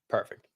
Perfect.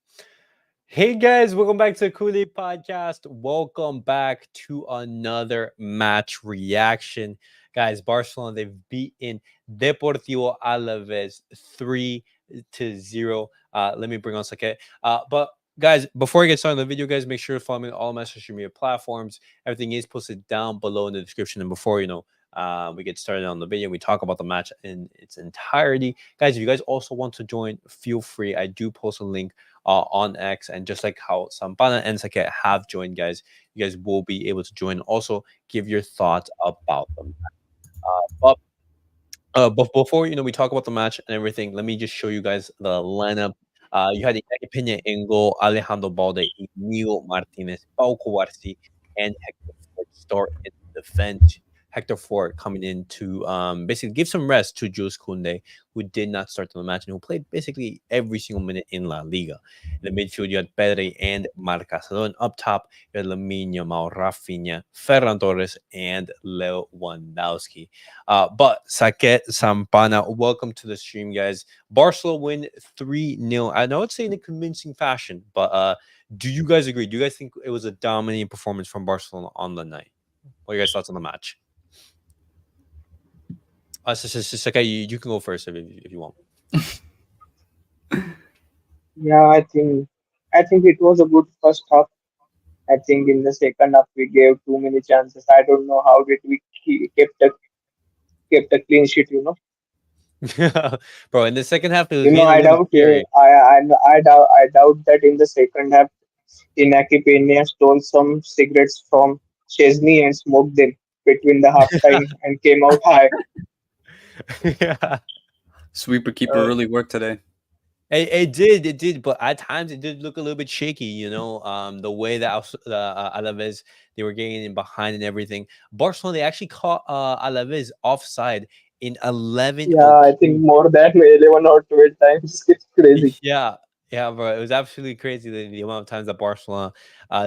Hey guys, welcome back to CulePodcast. Welcome back to another match reaction. Guys, Barcelona, they've beaten Deportivo Alaves 3-0. Let me bring on Sake. But guys, before I get started on the video, guys, make sure to follow me on all my social media platforms. Everything is posted down below in the description. And before we get started on the video, we talk about the match in its entirety. Guys, if you guys also want to join, feel free. I do post a link on X, and just like how Sampana and Sake have joined, guys, you guys will be able to join. Also, give your thoughts about them. But before we talk about the match and everything, let me just show you guys the lineup. You had Iñaki Peña in goal, Alejandro Balde, Emilio Martinez, Pau Cubarsi, and Hector Ford start in defense. Hector Ford coming in to basically give some rest to Jules Kounde, who did not start the match and who played basically every single minute in La Liga. In the midfield, you had Pedri and Marcelo. And up top, you had Lamine Yamal, Raphinha, Ferran Torres, and Lewandowski. But Saket, Sampana, welcome to the stream, guys. Barcelona win 3-0. I know it's in a convincing fashion, but do you guys agree? Do you guys think it was a dominating performance from Barcelona on the night? What are your guys' thoughts on the match? Sakai, you can go first if you want. Yeah, I think it was a good first half. I think in the second half we gave too many chances. I don't know how did we kept a clean sheet. Bro, in the second half, it was You know, getting a I little bit doubt. scary. I doubt that in the second half, Inaki Peña stole some cigarettes from Chesney and smoked them between the half time and came out high. Yeah. Sweeper keeper Uh, really worked today. it did, but at times it did look a little bit shaky. The way that Alaves, they were getting in behind and everything. Barcelona, they actually caught Alaves offside in 11 Yeah, I think occasions. more than 11 or 12 times. It's crazy. Yeah, yeah, bro. It was absolutely crazy the amount of times that Barcelona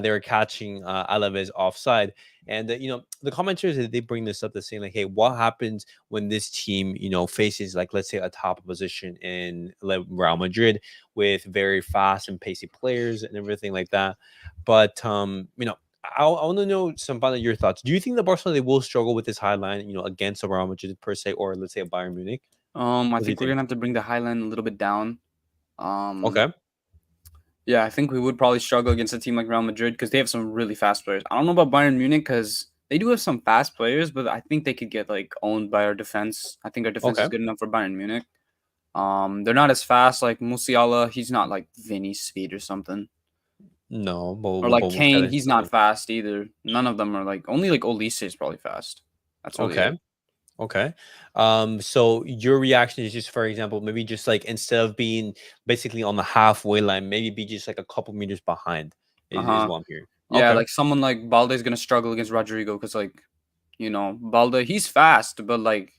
they were catching Alaves offside. And the commenters, they bring this up, they're saying like, hey, what happens when this team faces, like, let's say, a top position in Real Madrid with very fast and pacey players and everything like that. But I want to know some of your thoughts. Do you think that Barcelona, they will struggle with this high line, against a Real Madrid per se, or let's say a Bayern Munich? I What do you think we're think? gonna have to bring the highline a little bit down. Um, Okay. yeah, I think we would probably struggle against a team like Real Madrid because they have some really fast players. I don't know about Bayern Munich because they do have some fast players, but I think they could get like owned by our defense. I think our defense is Okay. good enough for Bayern Munich. They're not as fast like Musiala. He's not like Vinny's speed or something. No, Or like we'll Kane, get he's it. not fast either. None of them are like only like Olise is probably fast. That's really Okay. it. Okay. So your reaction is just, for example, maybe just like instead of being basically on the halfway line, maybe be just like a couple meters behind Uh is huh. what I'm hearing. Yeah, Okay. like someone like Balde's gonna struggle against Rodrigo because Balde he's fast, but like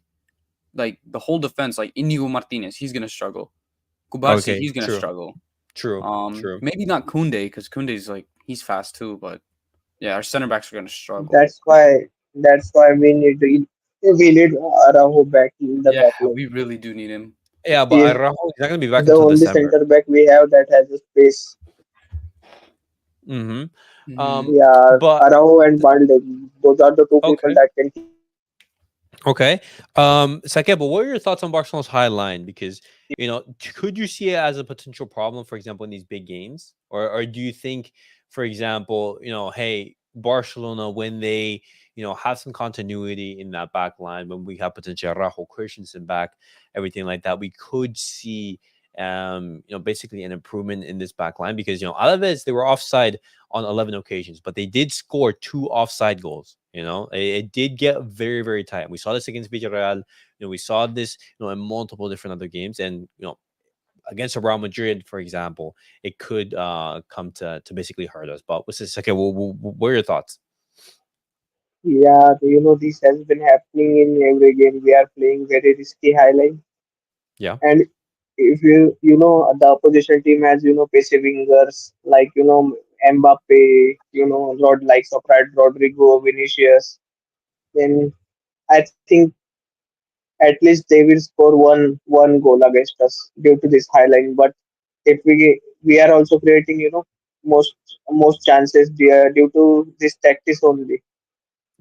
the whole defense, like Inigo Martinez, he's gonna struggle. Kubarsi, Okay. he's gonna True. struggle. True. True. Maybe not Kunde because Kunde's like he's fast too, but yeah, our center backs are gonna struggle. That's why we need Araujo back in the Yeah, back line. we really do need him. Yeah, but He is Araujo is not gonna be back the until only December. center back we have that has a space. Mm-hmm. Hmm. Yeah, But Araujo and Balde. Those are the two people okay. that can keep. Okay. Sake, but what are your thoughts on Barcelona's high line? Because could you see it as a potential problem, for example, in these big games, or do you think, for example, hey, Barcelona, when they have some continuity in that back line, when we have potential Rajo Christensen back, everything like that, we could see basically an improvement in this back line, because Alaves, they were offside on 11 occasions, but they did score 2 offside goals. It did get very, very tight. We saw this against Villarreal. We saw this, in multiple different other games, and against Real Madrid, for example, it could come to basically hurt us. But what's this? Okay, what are your thoughts? Yeah, this has been happening in every game. We are playing very risky highline, Yeah. and if the opposition team has passive wingers like Mbappe, likes of Rodrigo, Vinicius, then I think at least they will score one goal against us due to this highline. But if we we are also creating, most most chances due to this tactics only.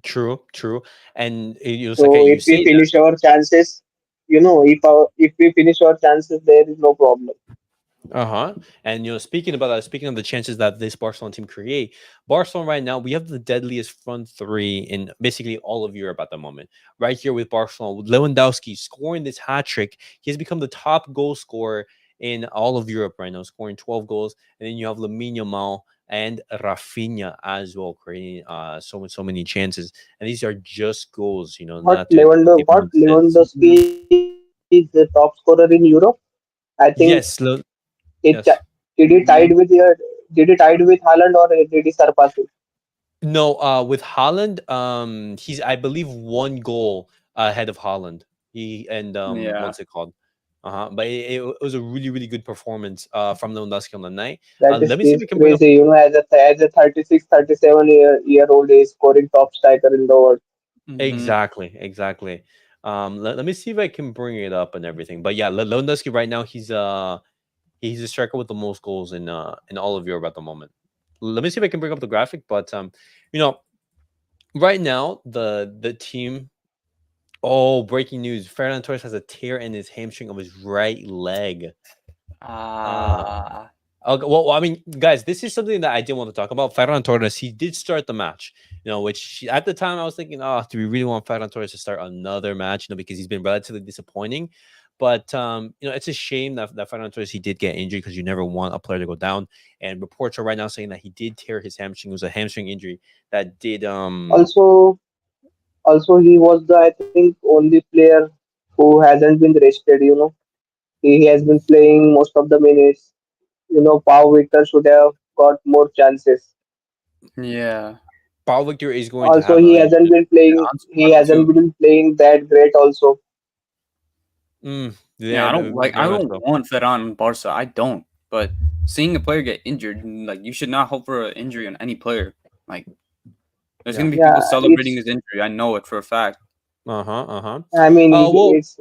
True, true. And Saka, So you if we say that. finish our chances, if we finish our chances, there is no problem. Uh-huh. And speaking about that, speaking of the chances that this Barcelona team create, Barcelona right now, we have the deadliest front three in basically all of Europe at the moment. Right here with Barcelona, with Lewandowski scoring this hat trick, he has become the top goal scorer in all of Europe right now, scoring 12 goals. And then you have Lamine Yamal and Raphinha as well, creating so many chances. And these are just goals, not to even assists. Lewandowski is the top scorer in Europe. I think Yes, it yes. did he tied with Haaland, or did he surpass him? No, with Holland, he's I believe one goal ahead of Holland. He and Yeah. what's it called? But it was a really good performance from Lewandowski on the night. That Let me see if is we can bring up crazy. As a 36, 37 year old, he is scoring top striker in the world. Hmm. exactly. Let me see if I can bring it up and everything. But yeah, Lewandowski right now he's a striker with the most goals in all of Europe at the moment. Let me see if I can bring up the graphic. But you know, right now the team. Oh, breaking news! Fernando Torres has a tear in his hamstring of his right leg. Uh, Ah. okay, well, I mean, guys, this is something that I didn't want to talk about. Ferran Torres, he did start the match, which at the time I was thinking, oh, do we really want Ferran Torres to start another match? Because he's been relatively disappointing. But it's a shame that Ferran Torres he did get injured because you never want a player to go down. And reports are right now saying that he did tear his hamstring. It was a hamstring injury that did Also, also he was the, I think, only player who hasn't been rested. He has been playing most of the minutes. Pau Victor should have got more chances. Yeah. Paul Victor is going to Also, have a Yeah. Ansu he Fati hasn't too. been playing that great. Also, yeah, Yeah, I don't like. I very much don't so. want Ferran in Barca. I don't. But seeing a player get injured, like you should not hope for an injury on any player. Like there's Yeah. gonna be yeah, people celebrating it's. his injury. I know it for a fact. Uh-huh. I mean, Well, it's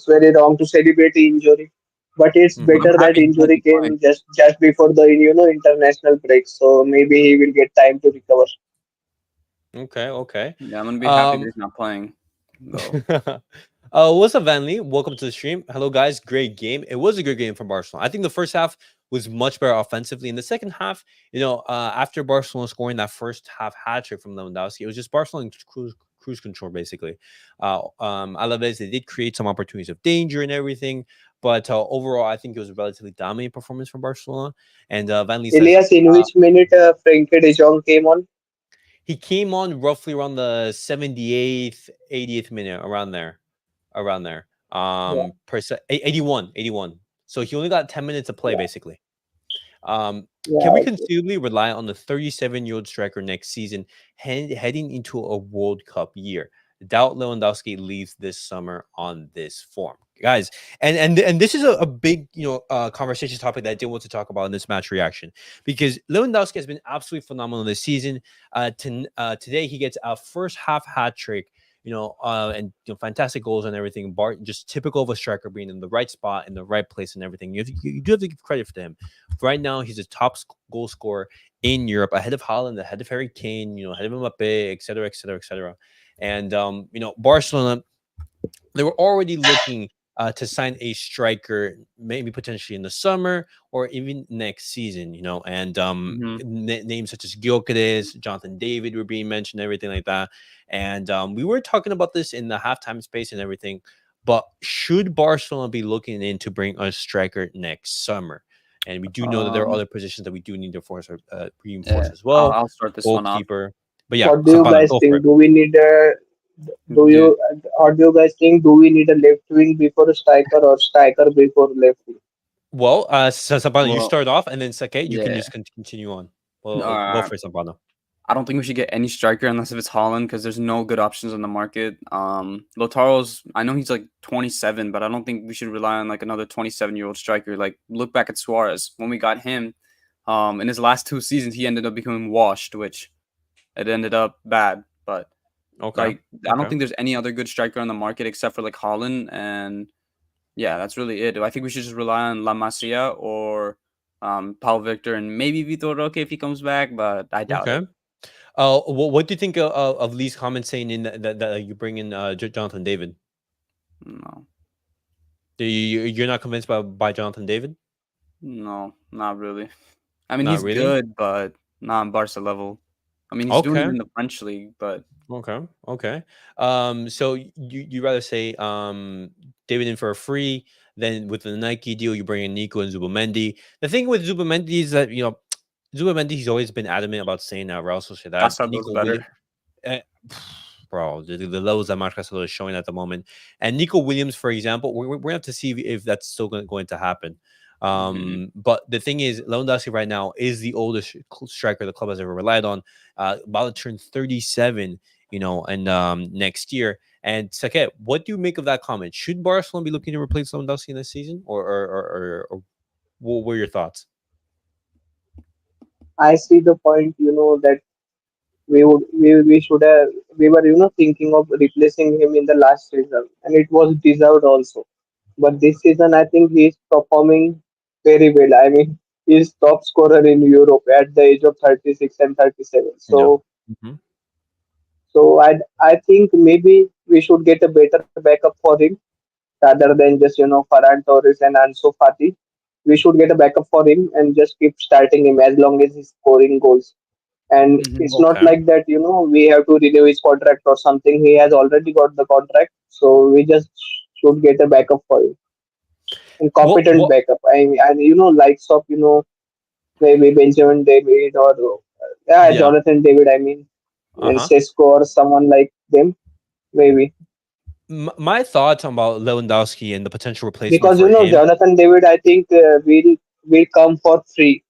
very wrong to celebrate injury, but it's mhm. I'm better that happy he's gonna injury be playing. came just before the international break. So maybe he will get time to recover. Okay. Yeah, I'm gonna be happy that Um, he's not playing, though. what's up, Vanley? Welcome to the stream. Hello, guys. Great game. It was a good game from Barcelona. I think the first half was much better offensively. In the second half, after Barcelona scoring that first half hat trick from Lewandowski, it was just Barcelona in cruise control, basically. Alaves, they did create some opportunities of danger and everything. But overall, I think it was a relatively dominant performance from Barcelona. And Vanley says, Elias, in which minute Frenkie de Jong came on? he came on roughly around the 78th, 80th minute, around there. Yeah, 81. So he only got 10 minutes to play, yeah, basically. Um, yeah. can we Okay. conceivably rely on the 37-year-old striker next season, heading into a World Cup year? Doubt Lewandowski leaves this summer on this form, guys. And this is a big conversation topic that I did want to talk about in this match reaction, because Lewandowski has been absolutely phenomenal this season. Today he gets a first half hat trick, and fantastic goals and everything. Bart, just typical of a striker, being in the right spot, in the right place, and everything. You do have to give credit for him. Right now, he's a top goal scorer in Europe, ahead of Haaland, ahead of Harry Kane, ahead of Mbappe, etc., etc., etc. And Barcelona, they were already looking to sign a striker, maybe potentially in the summer or even next season. And Hmm. names such as Gyökeres, Jonathan David were being mentioned, everything like that. And we were talking about this in the halftime space and everything. But should Barcelona be looking in to bring a striker next summer? And we do know that there are Um, other positions that we do need to reinforce yeah, as I'll, well. I'll start this one off. Goalkeeper. But yeah, What do you Sampana, guys go for think? it. Do we need a do you Dude, or do you guys think do we need a left wing before a striker, or striker before left wing? Well, Sampano, you well, start off, and then Sake, you can yeah. just continue on. Well, go Uh, for it, Sampano. I don't think we should get any striker unless if it's Holland because there's no good options on the market. Lotaro's, I know he's like 27, but I don't think we should rely on like another 27-year-old striker. Like look back at Suarez when we got him. In his last 2 seasons, he ended up becoming washed, which it ended up bad. But Okay. like, I don't Okay. think there's any other good striker on the market except for like Holland, and yeah, that's really it. I think we should just rely on La Masia or Paul Victor, and maybe Vitor Roque if he comes back, but I doubt Okay. it. What do you think of Lee's comment saying in that you bring in Jonathan David? No, You're not convinced by Jonathan David? no, not really. I mean, Not he's really. good, but not on Barca level. I mean, he's doing it Okay. in the French league, but Okay. Okay. So you rather say David in for a free, then with the Nike deal you bring in Nico and Zubamendi. The thing with Zubamendi is that Zubamendi he's always been adamant about saying that Real Sociedad. Casado's Nico better. Williams, eh, bro, the levels that Marc Castelo is showing at the moment, and Nico Williams, for example, we're gonna have to see if that's still going to happen. Hmm. But the thing is, Lewandowski right now is the oldest striker the club has ever relied on. About to turn 37, and next year. And Saket, what do you make of that comment? Should Barcelona be looking to replace Lewandowski in this season, or what were your thoughts? I see the point, that we should have we were thinking of replacing him in the last season, and it was deserved also. But this season, I think he's performing very well. I mean, he's top scorer in Europe at the age of 36 and 37. Yeah. Hmm. So I think maybe we should get a better backup for him rather than just Ferran Torres and Ansu Fati. We should get a backup for him and just keep starting him as long as he's scoring goals. And Hmm. it's not Okay. like that, we have to renew his contract or something. He has already got the contract, so we just should get a backup for him, and competent What? backup. I mean, and likes of maybe Benjamin David or yeah, Yeah. Jonathan David. I mean, Uh and huh. Sesko or someone like them, maybe. My thoughts about Lewandowski and the potential replacement Because for him. Jonathan David, I think will come for free.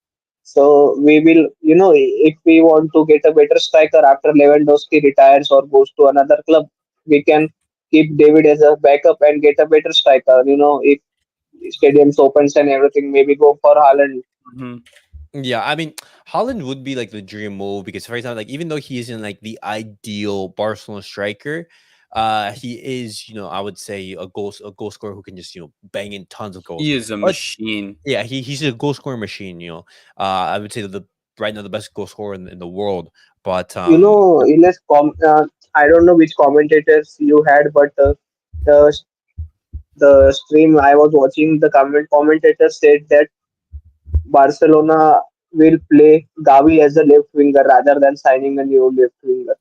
So we will, if we want to get a better striker after Lewandowski retires or goes to another club, we can keep David as a backup and get a better striker. If stadiums opens and everything, maybe go for Haaland. Hmm. Yeah, I mean, Holland would be like the dream move because, for example, like even though he isn't like the ideal Barcelona striker, he is, I would say a goal scorer who can just bang in tons of goals. He is a But machine. yeah, he's a goal scoring machine. I would say the right now the best goal scorer in the world. But Ines, I don't know which commentators you had, but the the stream I was watching, the commentator said that Barcelona will play Gavi as a left winger rather than signing a new left winger,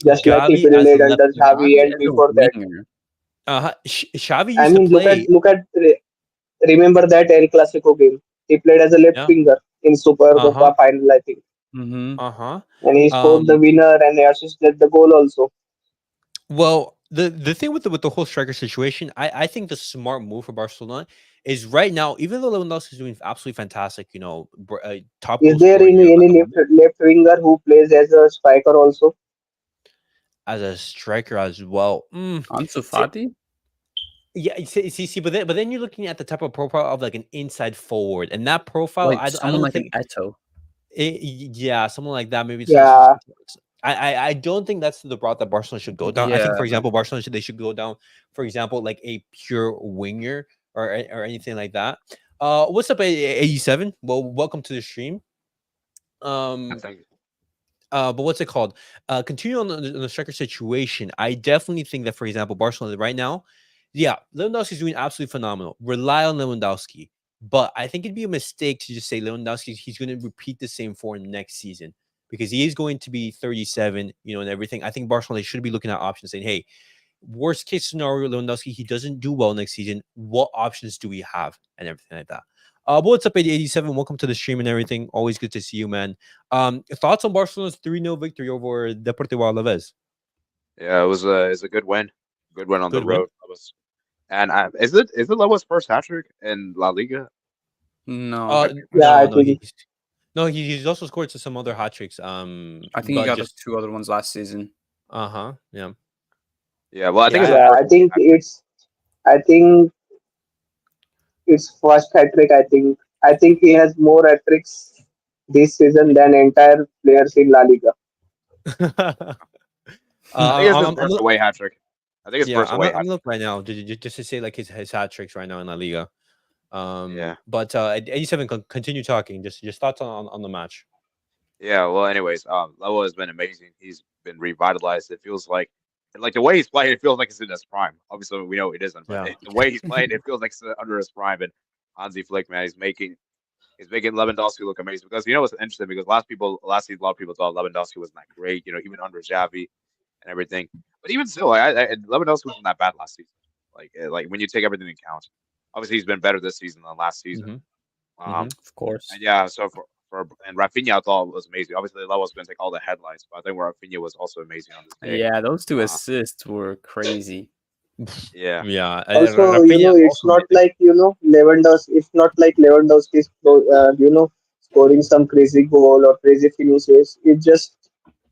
just like he Gavi as a played left under winger. Xavi Gavi and as a before that. winger. Xavi I used to mean, play. look at remember that El Clasico game. He played as a left Yeah. winger in Super Uh huh. Copa final, I think, Hmm. Uh huh. and he scored the Um. winner and assisted the goal also. Well, the thing with the whole striker situation, I think the smart move for Barcelona is right now, even though Lewandowski is doing absolutely fantastic, top Is goal there scorer in Europe at any the moment left winger who plays as a striker also? as a striker as well. Ansu See, Fati? yeah, see, but then you're looking at the type of profile of like an inside forward, and that profile, Like I someone don't like an think, Eto. yeah, someone like that. Maybe Yeah, I don't think that's the route that Barcelona should go down. I think, Yeah. for example, Barcelona they should go down, for example, like a pure winger or anything like that. What's up, 87? Well, welcome to the stream. I Um, think but what's it called? Continue on the striker situation. I definitely think that, for example, Barcelona right now, yeah, Lewandowski is doing absolutely phenomenal. Rely on Lewandowski, but I think it'd be a mistake to just say Lewandowski he's going to repeat the same form next season because he is going to be 37, and everything. I think Barcelona should be looking at options, saying, "Hey, worst case scenario, Lewandowski he doesn't do well next season. What options do we have?" and everything like that. But what's up, 87? Welcome to the stream and everything. Always good to see you, man. Thoughts on Barcelona's 3-0 victory over Deportivo Alaves? yeah, it was a good win on the Good win. road. Is it Loa's first hat trick in La Liga? No. I think it yeah, was. I No, think he's also scored some other hat tricks. I think he But got the just two other ones last season. yeah, Yeah, well, I think yeah. it's the yeah, first I think it's first hat trick. I think he has more hat tricks this season than entire players in La Liga. I think it's his I'm first away hat trick. I think it's yeah, first away I'm hat trick. looking right now just to say like his hat tricks right now in La Liga. Yeah. But 87, continue talking. Just thoughts on the match. Yeah. Well, anyways, Loa has been amazing. He's been revitalized. It feels like the way he's playing, it feels like it's in his prime. Obviously, we know it isn't, but Yeah. the way he's playing, it feels like it's under his prime. And Hansi Flick, man, he's making Lewandowski look amazing because what's interesting because last season a lot of people thought Lewandowski wasn't that great, even under Xavi and everything. But even still, Lewandowski wasn't that bad last season. Like when you take everything into account, obviously he's been better this season than last season. Mm-hmm. Mm-hmm. Um, Of course. and yeah, so for and Raphinha I thought was amazing. Obviously, Lowe was going to take all the headlines, but I think Raphinha was also amazing on this day. Yeah, those two Uh, assists were crazy. yeah, Yeah, Also, Rafinha it's also not amazing. like Lewandowski. It's not like Lewandowski is scoring some crazy goal or crazy finishes.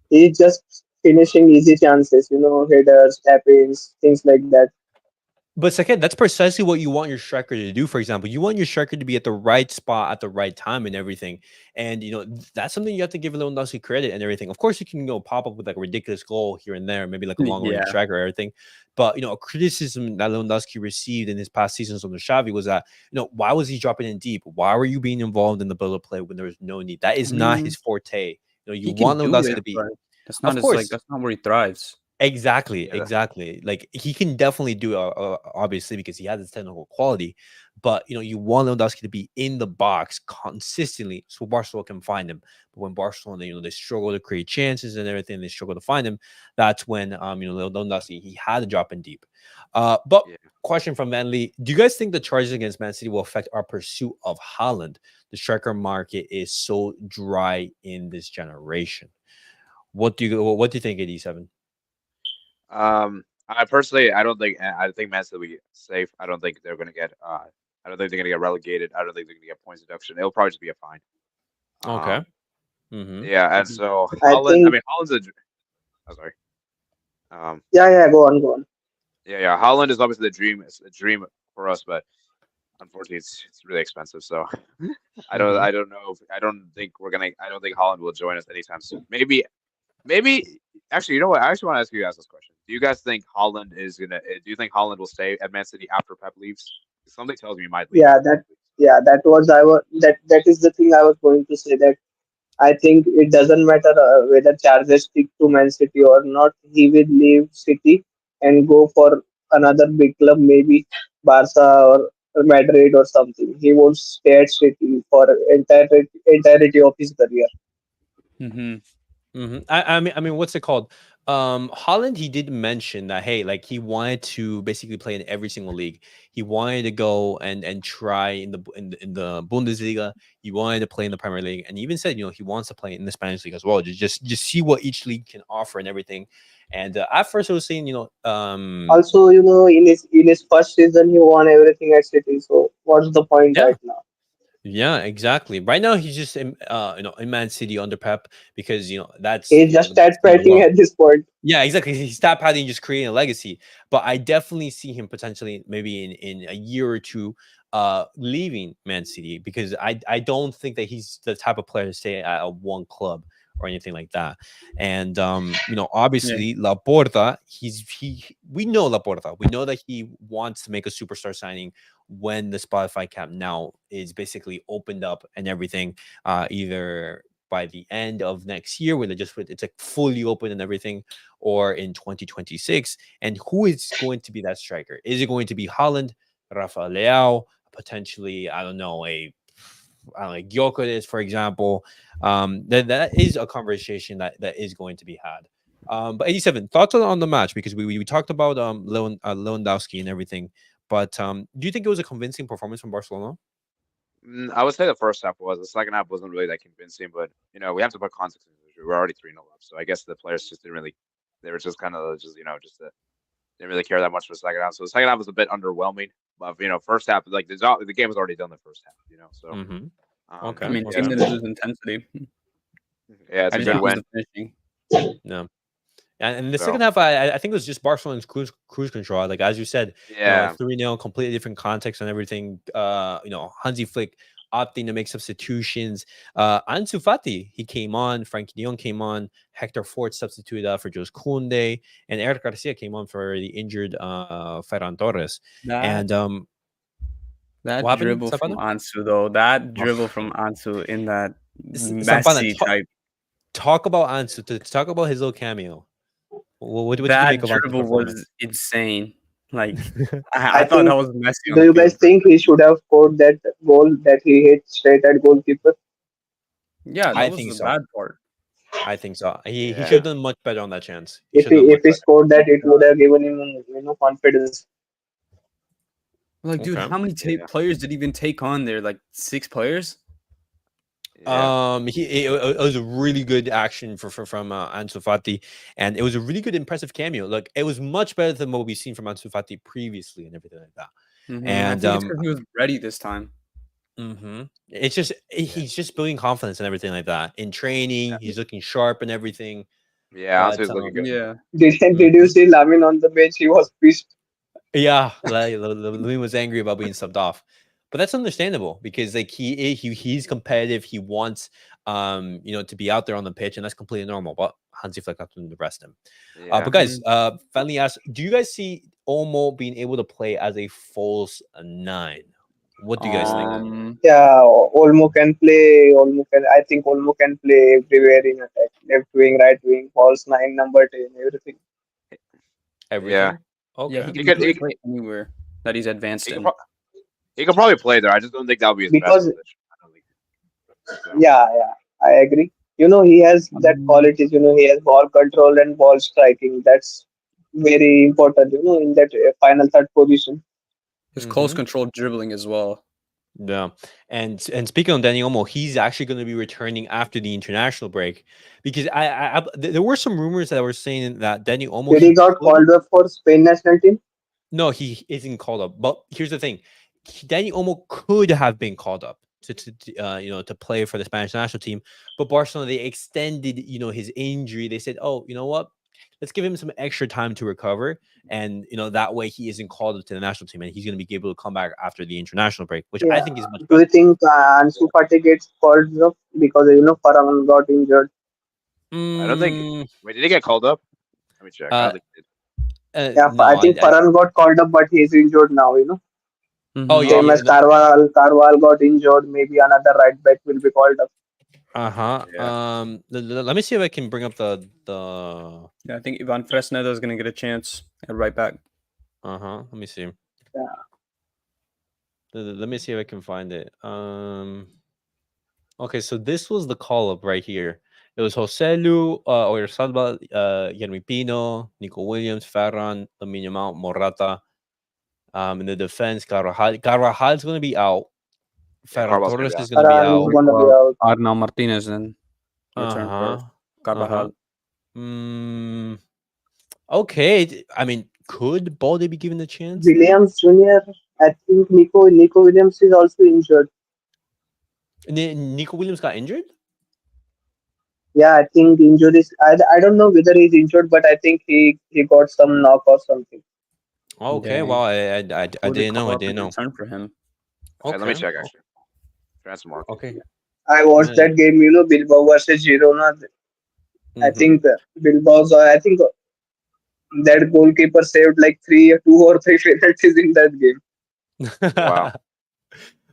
He's just finishing easy chances. Headers, tap-ins, things like that. But Saket, that's precisely what you want your striker to do. For example, you want your striker to be at the right spot at the right time and everything. And that's something you have to give Lewandowski credit and everything. Of course, you can pop up with like a ridiculous goal here and there, maybe like a long range Yeah. striker or everything. But a criticism that Lewandowski received in his past seasons under Xavi was that why was he dropping in deep? Why were you being involved in the build up play when there was no need? That is I not mean, his forte. You he can want do Lewandowski it, to be, but that's of not his course. that's not where he thrives. Exactly, yeah, exactly. Like he can definitely do it, obviously because he has his technical quality. But you want Lewandowski to be in the box consistently, so Barcelona can find him. But when Barcelona, they struggle to create chances and everything, they struggle to find him. That's when Lewandowski he had to drop in deep. But yeah. question from Van Lee: do you guys think the charges against Man City will affect our pursuit of Haaland? The striker market is so dry in this generation. What do you think, 87? I personally, I think Man City will be safe. I don't think they're going to get. I don't think they're going to get relegated. I don't think they're going to get points deduction. It'll probably just be a fine. Okay. Um, Mm-hmm. yeah, and Mhm. so I Holland. I think. mean, Holland's a. Oh, sorry. Um, Yeah, yeah. Go on, go on. yeah. Holland is obviously the dream. It's a dream for us, but unfortunately, it's really expensive. So Mm-hmm. I don't know. I don't think we're gonna. I don't think Holland will join us anytime soon. Maybe. Actually, you know what? I actually want to ask you guys this question. Do you guys think Holland is gonna? Do you think Holland will stay at Man City after Pep leaves? Something tells me he might leave Yeah, after Pep that leaves. yeah, that is the thing I was going to say. That I think it doesn't matter whether Chargers stick to Man City or not. He will leave City and go for another big club, maybe Barca or Madrid or something. He won't stay at City for entirety of his career. Mhm. Mm-hmm. I mean, what's it called? Holland, he did mention that hey, like he wanted to basically play in every single league. He wanted to go and try in the Bundesliga. He wanted to play in the Premier League, and he even said he wants to play in the Spanish league as well. Just see what each league can offer and everything. And at first, I was saying Also, in his first season, he won everything at City. So what's the point yeah. right now? Yeah, exactly. Right now, he's just in Man City under Pep because that's He's just the best stat in the fighting world. at this point. Yeah, exactly. He's top padding, just creating a legacy. But I definitely see him potentially maybe in a year or two leaving Man City because I don't think that he's the type of player to stay at a one club or anything like that. And Yeah. obviously Laporta, we know Laporta. We know that he wants to make a superstar signing when the Spotify cap now is basically opened up and everything, either by the end of next year when it's like fully open and everything, or in 2026. And who is going to be that striker? Is it going to be Holland, Rafa Leao, potentially, I don't know, I don't know, like Gyökeres, for example? That is a conversation that is going to be had. But 87 thoughts on the match because we talked about Lewandowski and everything. But do you think it was a convincing performance from Barcelona? I would say the first half was. The second half wasn't really that convincing, but we have to put context into it. We're already 3-0 up, so I guess the players just didn't really. They were just kind of didn't really care that much for the second half. So the second half was a bit underwhelming. But first half, like the game was already done the first half. So Mm-hmm. I Okay. mean, yeah, team Okay. didn't lose intensity. yeah, it's I a just good think it was Yeah. the win. finishing. No. And in the second So half, I think it was just Barcelona's cruise control. Like as you said, a yeah, 3-0, completely different context and everything. Hansi Flick opting to make substitutions. Ansu Fati, he came on. Frankie de Jong came on. Hector Ford substituted for Jose Kounde, and Eric Garcia came on for the injured Ferran Torres. That And That What happened, dribble from Sapana? Ansu, though. That Oh, dribble from Ansu in that Sapana, Messi type. talk about Ansu. To talk about his little cameo. What did you That make of Ansu's dribble was performance? insane. Like I I thought that think. was Messi on Do the you guys field. think he should have scored that goal that he hit straight at goalkeeper? Yeah, that I was think the so. bad part. I think so. He should Yeah. have done much better on that chance. He If should have done he much if he better. scored that, it would have given him confidence. Like, dude, Okay. how many Yeah. players did he even take on there? Like 6 players? Yeah. It was a really good action from Ansu Fati, and it was a really good impressive cameo. Like it was much better than what we've seen from Ansu Fati previously and everything like that. I And think it's because he was ready this time. it's just Yeah. he's just building confidence and everything like that. In training, he's looking sharp and everything. Yeah. But Ansu is looking good. Yeah. Did you mhm. see Lamin on the bench? He was pissed. Yeah, like Louis was angry about being subbed off, but that's understandable because like he's competitive. He wants to be out there on the pitch, and that's completely normal. But Hansi Flick got to rest him. Yeah. But guys, finally ask, do you guys see Olmo being able to play as a false nine? What do you guys think? Yeah, Olmo can play. Olmo can. I think Olmo can play everywhere in attack. Left wing, right wing, false nine, number 10, everything. Yeah. Everything? Yeah, Okay. He he could. could He, play anywhere that he's advanced he could. in. He could probably play there. I just don't think that would be his best Because position. I don't think so. yeah, I agree. He has that Um, qualities. He has ball control and ball striking. That's very important. In that final third position. his close Mm-hmm. control dribbling as well. Yeah, and speaking on Danny Olmo, he's actually going to be returning after the international break because there were some rumors that were saying that Danny Olmo Did he he got could called up for Spain national team? no he isn't called up, but here's the thing, Danny Olmo could have been called up to play for the Spanish national team, but Barcelona they extended his injury. They said, oh, you know what, let's give him some extra time to recover, and that way he isn't called up to the national team, and he's going to be able to come back after the international break, which I Yeah. think is much Do better. you think Ansu Fati gets called up because Farhan got injured? I don't think. Mm, Wait, did he get called up? Let me check. I don't uh, think he did. Yeah, I no, think Farhan got called up, but he's injured now. oh yeah, Same yeah, as Carval. Carval got injured. Maybe another right back will be called up. uh-huh. Yeah. Let me see if I can bring up the Yeah, I think Ivan Fresneda is going to get a chance at right back. let me see. Yeah. Let me see if I can find it. Okay, so this was the call up right here. It was Joselu, Oyarzabal, Yermi Pino, Nico Williams, Ferran, Lamine Yamal, Morata. In the defense, Carvajal. Carvajal's going to be out. Yeah. Ferran Carval's gonna Torres be out. is going to be Farhan is out. gonna be Well, out. Arnau Martinez then return for Uh-huh. Uh-huh. Carvajal. Mm, okay. I mean, could Balde be given a chance there? Williams Jr. I think Nico Williams is also injured. Nico Williams got injured? Yeah, I think injuries. I don't know whether he's injured, but I think he got some knock or something. Okay, Dang. well, I Who they didn't know. call I up didn't in know. return for him? Let me Okay. check actually. Transfer market. Okay. I watched that game. Bilbao versus Girona. I Mm-hmm. think Bilbao's. I think that goalkeeper saved like two or three penalties in that game.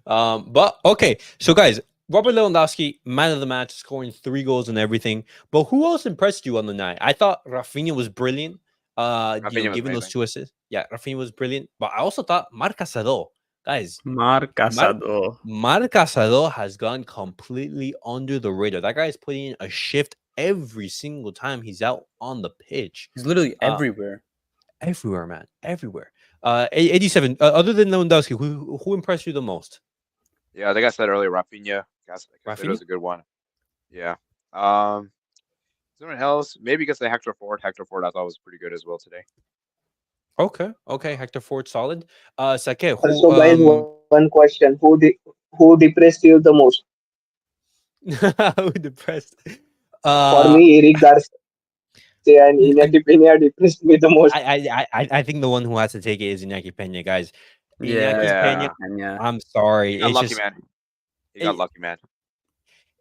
Wow. But okay, so guys, Robert Lewandowski, man of the match, scoring 3 goals and everything. But who else impressed you on the night? I thought Raphinha was brilliant. Raphinha was Giving those amazing. 2 assists. Yeah, Raphinha was brilliant. But I also thought Marc Casado, guys, Marc Mar- Casado. Marc Casado has gone completely under the radar. That guy is putting in a shift every single time he's out on the pitch. He's literally Uh, everywhere. everywhere, man, everywhere. 87. Other than Lewandowski, who impressed you the most? Yeah, I think I said earlier, Raphinha. Casado Raphinha? was a good one. Yeah. Um, someone else, maybe because the Hector Ford. Hector Ford, I thought was pretty good as well today. Okay. Hector Ford, solid. Sake, who Also, guys, one question: who depressed you the most? who depressed? For Uh, me, Eric Garcia and Iñaki Peña depressed me the most. I think the one who has to take it is Iñaki Pena, guys. Iñaki Yeah, Pena, Yeah. and yeah. I'm He sorry. got lucky, man. He got It, lucky, man.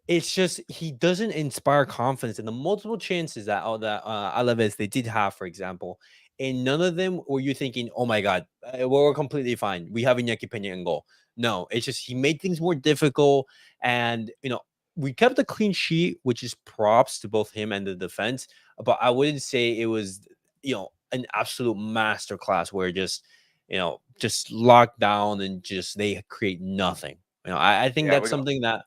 it's just he doesn't inspire confidence. And the multiple chances that Alaves they did have, for example, and none of them were you thinking, oh my god, we're completely fine. We have Iñaki Pena in goal. No, it's just he made things more difficult, and we kept a clean sheet, which is props to both him and the defense. But I wouldn't say it was an absolute master class where just locked down and just they create nothing. I think Yeah, that's we go. something that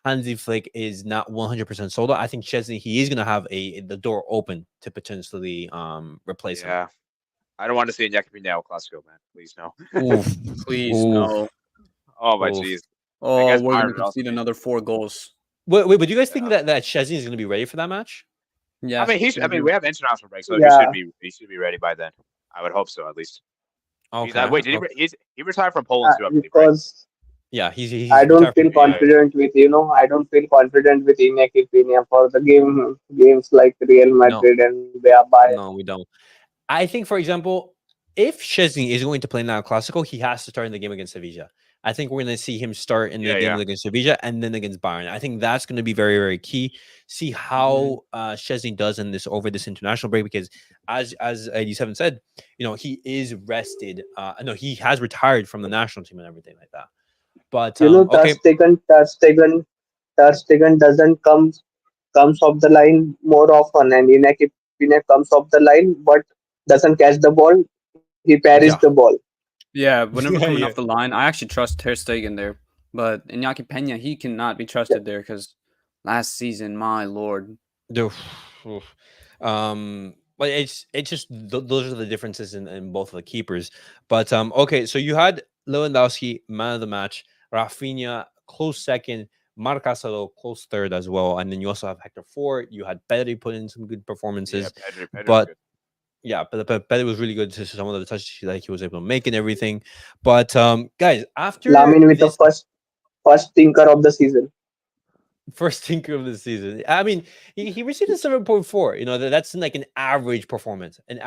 Hansi Flick is not 100% sold on. I think Chesney, he is gonna have the door open to potentially replace him. Yeah, I don't want to see Iñaki now Clasico, man. Please no. Oof, Please oof, no. Oh my oof. jeez. I Oh, guess we're Bayern gonna would also concede be. another 4 goals. Wait, but do you guys think Yeah. that Chesney is gonna be ready for that match? I mean, Yes, he's. we I mean, do. we have international break, so Yeah, he should be ready by then. I would hope so, at least. Okay, Wait, did okay. he retired from Poland too? I believe, right? because Yeah, I he's don't retired from feel Poland. Yeah, confident with I don't feel confident with Iñaki Peña for the games like Real No, Madrid and Bayern. no, we don't. I think, for example, if Chesney is going to play now Clasico, he has to start in the game against Sevilla. I think we're going to see him start in the game yeah. against Sevilla and then against Bayern. I think that's going to be very, very key. See Mhm. how Chesney does in this over this international break because, as 87 said, he is rested. No, he has retired from the national team and everything like that. But Ter okay, Stegen, Ter Stegen doesn't comes off the line more often, and Iñaki Peña comes off the line but doesn't catch the ball. He parries the yeah, ball. Yeah, whenever yeah, coming yeah. off the line, I actually trust Ter Stegen there, but Iñaki Peña, he cannot be trusted there because last season, my lord. The- but it's just those are the differences in both of the keepers. But okay, so you had Lewandowski man of the match, Raphinha close second, Marc Casado close third as well, and then you also have Hector Ford. You had Pedri put in some good Yeah, performances, Pedri was but good. yeah, but Pedri was really good to some of the touches he was able to make and everything. But guys, after Lamin with the this first thinker of the season. first tinker of the season. I mean, he received a 7.4. That's like an average performance from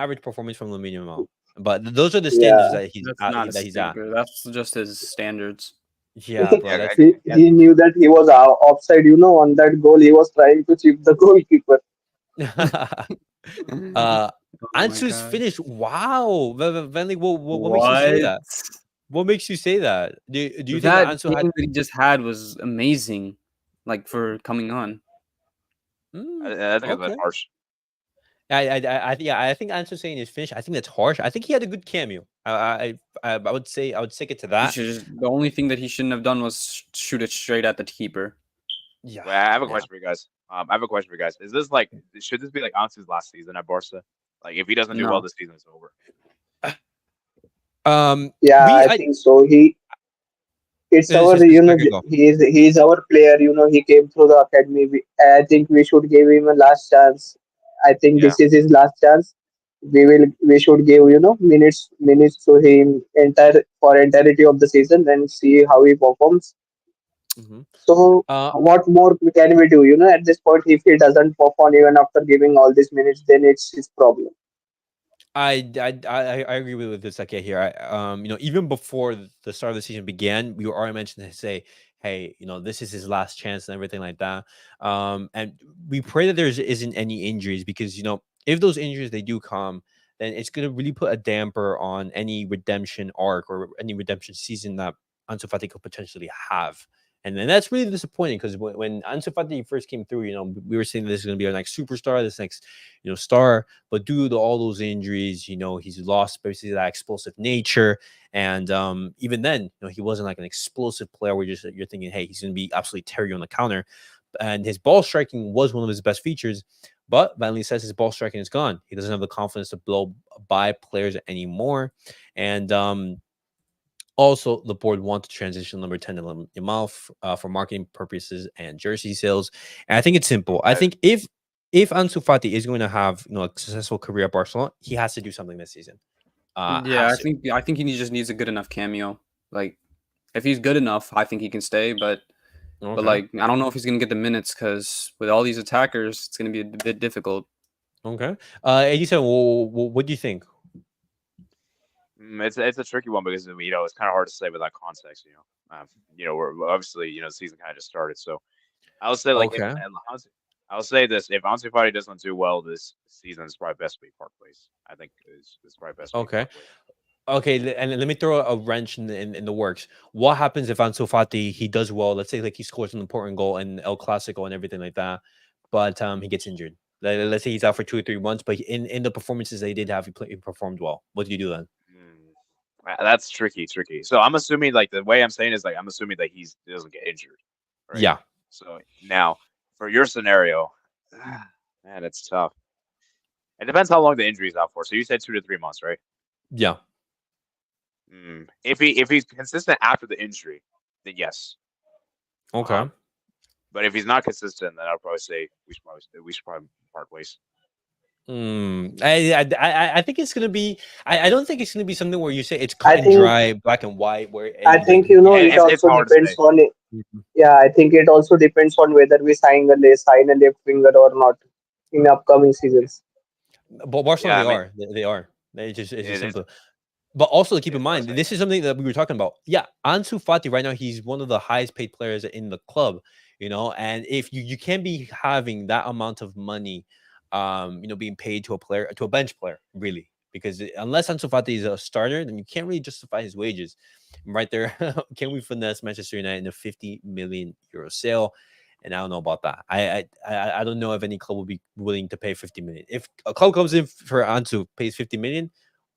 Lamine Yamal. But those are the standards Yeah, that he's That's at. not a That he's at. stinker. That's just his standards. Yeah, but Yeah, that's he knew that he was offside. On that goal, he was trying to chip the goalkeeper. that. Oh uh, my Ansu's god. finish. Wow, Venley, what makes you say What? that? What makes you say that? Do you think that That Ansu had? game that he just had was amazing, like for coming on. I think it's a bit Okay. harsh. I think Ansu saying his finish. I think that's harsh. I think he had a good cameo. I would say I would stick it to He that. should just, the only thing that he shouldn't have done was shoot it straight at the keeper. Yeah, Wait, I have a yeah. question for you guys. I have a question for you guys. Is this like should this be like Ansu's last season at Barca? Like if he doesn't do well No. this season, it's over. Yeah, We I I think so. It's It's our, just okay, go. he's our player. He came through the academy. I think we should give him a last chance. I think Yeah. this is his last chance. We should give minutes to him entirety of the season and see how he performs. Mhm. So Uh, what more can we do? At this point, if he doesn't perform even after giving all these minutes, then it's his problem. I agree with this like here. Even before the start of the season began, we were already mentioned to say, hey, this is his last chance and everything like that. And we pray that there isn't any injuries because if those injuries they do come, then it's gonna really put a damper on any redemption arc or any redemption season that Ansu Fati could potentially have. And then that's really disappointing because when Ansu Fati first came through, we were saying this is going to be our next superstar, this next, star. But due to all those injuries, he's lost basically that explosive nature. And even then, he wasn't like an explosive player where you're thinking, hey, he's going to be absolutely tear you on the counter. And his ball striking was one of his best features. But Van says his ball striking is gone. He doesn't have the confidence to blow by players anymore. And also, the board want to transition number 10 to Yamal for marketing purposes and jersey sales. And I think it's simple. I think if Ansu Fati is going to have a successful career at Barcelona, he has to do something this season. Yeah, Has I to. think I think he just needs a good enough cameo. Like if he's good enough, I think he can stay. But Okay. like I don't know if he's gonna get the minutes because with all these attackers, it's gonna be a bit difficult. Okay. 87, what do you think? It's a tricky one because it's kind of hard to say without context. We're obviously the season kind of just started, so I would say like if Okay. I'll say this: if Ansu Fati doesn't do well this season, it's probably best we part ways. I think it's probably best we Okay. part ways. Okay, and let me throw a wrench in the works. What happens if Ansu Fati he does well? Let's say like he scores an important goal in El Clasico and everything like that, but he gets injured. Let's say he's out for 2 or 3 months, but in the performances they did have, he performed well. What do you do then? That's tricky. So I'm assuming like the way I'm saying is like I'm assuming that he doesn't get injured, right? Yeah, So now for your scenario, man, it's tough. It depends how long the injury is out for. So you said 2 to 3 months, right? yeah. If he's consistent after the injury, then yes. Okay. But if he's not consistent, then I'll probably say we should probably part ways. I think it's gonna be. I don't think it's gonna be something where you say it's I cut and think dry, black and white. Where I like think you can. it It's also hard to depends say. on it. Mhm. Yeah, I think it also depends on whether we sign a left winger or not in upcoming seasons. But Barcelona, Yeah, I they mean, are. They are. It's just it is. simple. But also keep It in is what I mind, say. this is something that we were talking about. Yeah, Ansu Fati right now, he's one of the highest paid players in the club, and if you can't be having that amount of money, being paid to a bench player, really, because unless Ansu Fati is a starter, then you can't really justify his wages. Right there, can we finesse Manchester United in a 50 million euro sale? And I don't know about that. I don't know if any club will be willing to pay 50 million. If a club comes in for Ansu pays 50 million,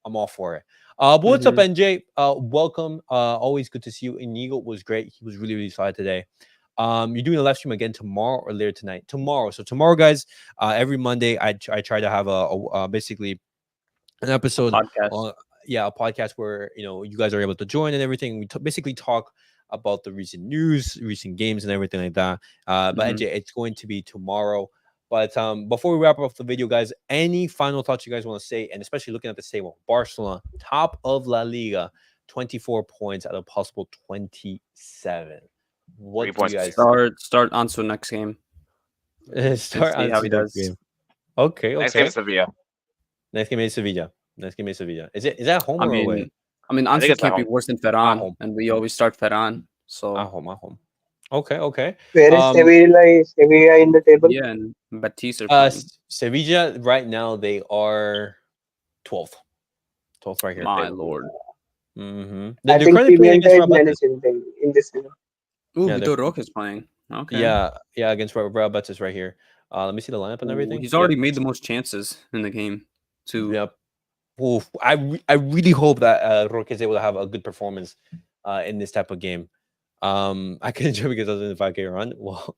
I'm all for it. But what's up, Mhm. NJ? Welcome. Always good to see you. Inigo was great. He was really, really solid today. You're doing a live stream again tomorrow or later tonight? Tomorrow. So tomorrow, guys. Every Monday, I try to have basically an episode Podcast. on a podcast where you guys are able to join and everything. We basically talk about the recent news, recent games, and everything like that. But Mhm. NJ, it's going to be tomorrow. But before we wrap up the video, guys, any final thoughts you guys want to say? And especially looking at the table, Barcelona, top of La Liga, 24 points out of possible 27. What 3 do points you from guys zero. Start Ansu next game and start see on how to he next does. game? Okay, Next game okay. is Sevilla. Next game is Sevilla. Next game is Sevilla. Is that home I or away? mean, I mean, I think Ansu it's at can't be home. worse than At Ferran, home. and we always start Ferran. So At home. Okay, okay. Where is Um, Sevilla in the table? yeah, and Batiste are playing. Sevilla right now they are 12th, 12th right here. My Table. lord. They're I think currently playing Pimienta against is Real Betis. managing them in this season. Ooh, Yeah, Vitor Roque is playing. Okay. yeah, against Real Betis right here. Let me see the lineup and Ooh, everything. he's already made the most chances in the game, too. Yep. Oof. I really hope that Roque is able to have a good performance in this type of game. I couldn't join because I was in the 5K run. Well,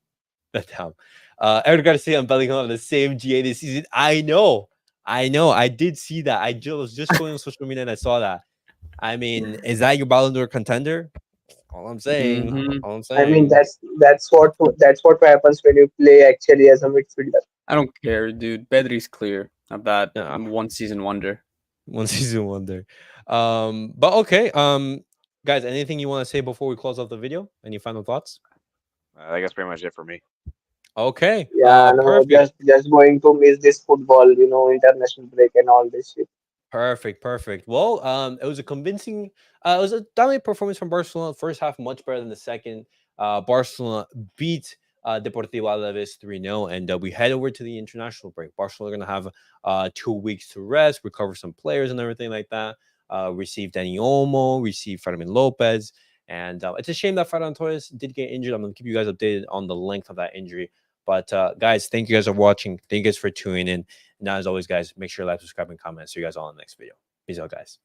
that's how. Eric Garcia and Bellingham have the same GA this season. I know. I did see that. I was just going on social media and I saw that. I mean, is that your Ballon d'Or contender? All I'm saying. Mhm. All I'm I mean, saying. that's what happens when you play actually as a midfielder. I don't care, dude. Pedri's clear of that Yeah, one season wonder. one season wonder. But okay. Guys, anything you want to say before we close off the video? Any final thoughts? I think that's pretty much it for me. Okay. Yeah, no, Perfect. just going to miss this football, international break and all this shit. Perfect. Well, it was a convincing, it was a dominant performance from Barcelona. First half much better than the second. Barcelona beat Deportivo Alaves 3-0, and we head over to the international break. Barcelona are going to have 2 weeks to rest, recover some players and everything like that. Receive Dani Olmo, receive Fermin Lopez, and it's a shame that Ferran Torres did get injured. I'm going to keep you guys updated on the length of that injury. But guys, thank you guys for watching. Thank you guys for tuning in. Now, as always, guys, make sure to like, subscribe, and comment. See you guys all in the next video. Peace out, guys.